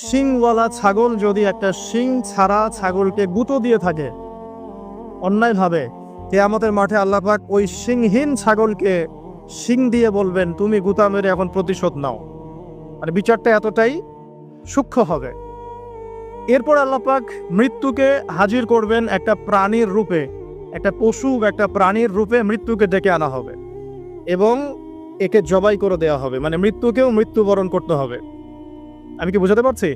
শিংওয়ালা ছাগল যদি একটা শিং ছাড়া ছাগলকে গুঁতো দিয়ে থাকে অন্যায়ভাবে, কিয়ামতের মাঠে আল্লাহ পাক ওই শিংহীন ছাগলকে শিং দিয়ে বলবেন, তুমি গুঁতা মেরে এখন প্রতিশোধ নাও। মানে বিচারটা এতটাই সূক্ষ্ম হবে। এরপর আল্লাহ পাক মৃত্যুকে হাজির করবেন একটা প্রাণীর রূপে, একটা পশু একটা প্রাণীর রূপে মৃত্যুকে ডেকে আনা হবে এবং একে জবাই করে দেওয়া হবে। মানে মৃত্যুকেও মৃত্যুবরণ করতে হবে। আমি কি বোঝাতে পারছি?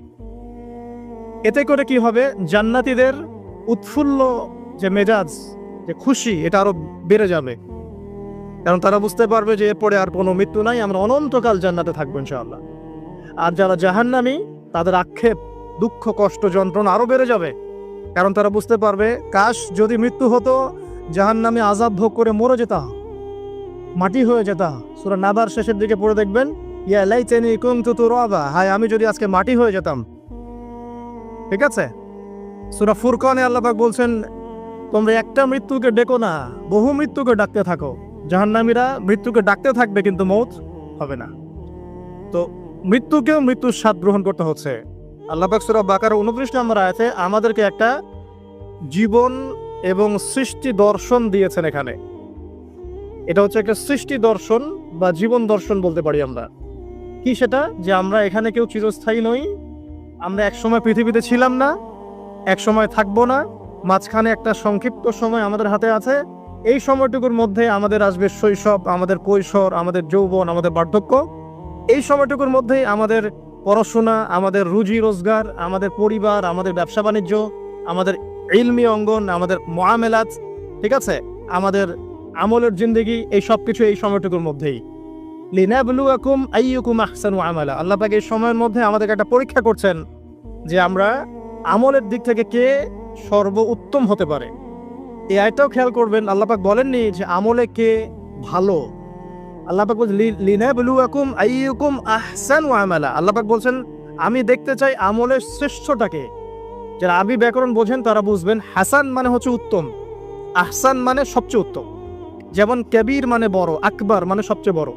এতে করে কি হবে, জান্নাতীদের উৎফুল্ল যে মেজাজ, যে খুশি, এটা আরো বেড়ে যাবে। কারণ তারা বুঝতে পারবে যে এরপরে আর কোনো মৃত্যু নাই, আমরা অনন্তকাল জান্নাতে থাকবো ইনশাআল্লাহ। আর যারা জাহান্নামী, তাদের আক্ষেপ, দুঃখ, কষ্ট, যন্ত্রণা আরো বেড়ে যাবে। কারণ তারা বুঝতে পারবে, কাশ যদি মৃত্যু হতো, জাহান্নামে আযাব ভোগ করে মরে যেতাম, মাটি হয়ে যেতাম। সূরা নাবার শেষের দিকে পড়ে দেখবেন, ইয়া লাইতানি কুনতু তুরাবা, হায় আমি যদি আজকে মাটি হয়ে যেতাম। ঠিক আছে? সূরা ফুরকানে আল্লাহ পাক বলছেন, তোমরা একটা মৃত্যুকে ডেকো না, বহু মৃত্যুকে ডাকতে থাকো। জাহান্নামীরা মৃত্যুকে ডাকতে থাকবে কিন্তু মৌত হবে না। তো মৃত্যুকেও মৃত্যুর স্বাদ গ্রহণ করতে হচ্ছে। আল্লাহ পাক সূরা বাকারা 29 নম্বর আয়াতে আমাদেরকে একটা জীবন এবং সৃষ্টি দর্শন দিয়েছেন এখানে। এটা হচ্ছে একটা সৃষ্টি দর্শন বা জীবন দর্শন বলতে পারি আমরা। কি সেটা? যে আমরা এখানে কেউ চিরস্থায়ী নই, আমরা একসময় পৃথিবীতে ছিলাম না, একসময় থাকবো না, মাঝখানে একটা সংক্ষিপ্ত সময় আমাদের হাতে আছে। এই সময়টুকুর মধ্যে আমাদের আসবে শৈশব, আমাদের কৈশোর, আমাদের যৌবন, আমাদের বার্ধক্য। এই সময়টুকুর মধ্যেই আমাদের পড়াশোনা, আমাদের রুজি রোজগার, আমাদের পরিবার, আমাদের ব্যবসা বাণিজ্য, আমাদের ইলমি অঙ্গন, আমাদের মুআমেলাত, ঠিক আছে, আমাদের আমলের জিন্দেগি, এই সব কিছু এই সময়টুকুর মধ্যেই। লিনাবলুয়াকুম আইয়ুকুম আহসানু আমালা, আল্লাহ পাক এই সময়ের মধ্যে আমাদেরকে একটা পরীক্ষা করছেন যে আমরা আমলের দিক থেকে কে সর্ব উত্তম হতে পারে। এই আয়টাও খেয়াল করবেন, আল্লাহ পাক বলেননি যে আমলে কে ভালো। আল্লাহ পাক বলছেন লিনাবলুয়াকুম আইয়ুকুম আহসানু আমালা। আল্লাহ পাক বলছেন আমি দেখতে চাই আমলের শ্রেষ্ঠটাকে। যারা আরবি ব্যাকরণ বোঝেন তারা বুঝবেন, হাসান মানে হচ্ছে উত্তম, আহসান মানে সবচেয়ে উত্তম। যেমন কবির মানে বড়, আকবর মানে সবচেয়ে বড়,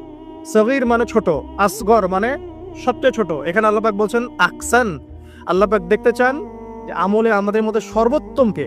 সগীর মানে ছোট, আসগর মানে সবচেয়ে ছোট। এখানে আল্লাহ পাক বলছেন আহসান। আল্লাহ পাক দেখতে চান যে আমলে আমাদের মধ্যে সর্বোত্তমকে।